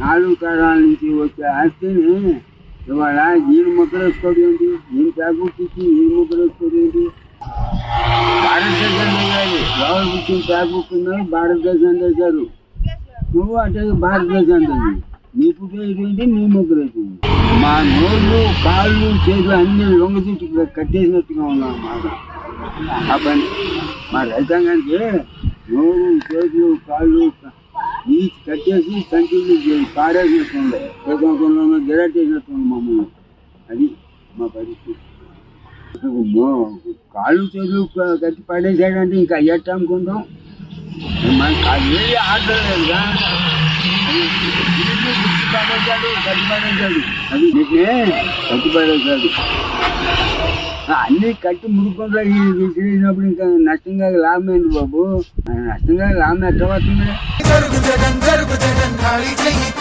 నాలుగు తరాల నుంచి వచ్చే ఆస్తిని ఇవాళ ఈయన ముద్ర వేసుకోవడం ఏంటి, ఈయన ప్యాక్బుక్కి ఈయన ముద్ర వేసుకోవడం ఏంటి? భారతదేశం కాదు, ఎవరు పుట్టిన ప్యాక్బుక్ ఉన్నారు భారతదేశం చేశారు. నువ్వు అంటే భారతదేశం నీ పుట్టేటువంటి నీ ముద్ర వేసింది. మా నోళ్ళు కాళ్ళు చేతులు అన్ని లొంగ చుట్టూ కట్టేసినట్టుగా ఉన్నాం మాట. ఆ పని మా రైతాంగానికి నోరు చేతులు కాళ్ళు ఈ కట్టేసి కంటిన్యూ పారేసినట్టుండే, శ్రీకాకుళంలో గిరాటేసినట్టుంది మమ్మల్ని. అది మా పరిస్థితి. కాళ్ళు చేతులు కట్టి పడేసాడంటే ఇంకా ఎట్ట అమ్ముకుంటాం? మనకి అది ఆర్డర్ లేదుగా, కట్టిపడేశాడు. అది కట్టిపడేశాడు. అన్నీ కట్టి ముడుకుంటా విసిరినప్పుడు ఇంకా నష్టంగా లాభం ఏంటి బాబు? నష్టంగా లాభం ఎట్లా వస్తుంది?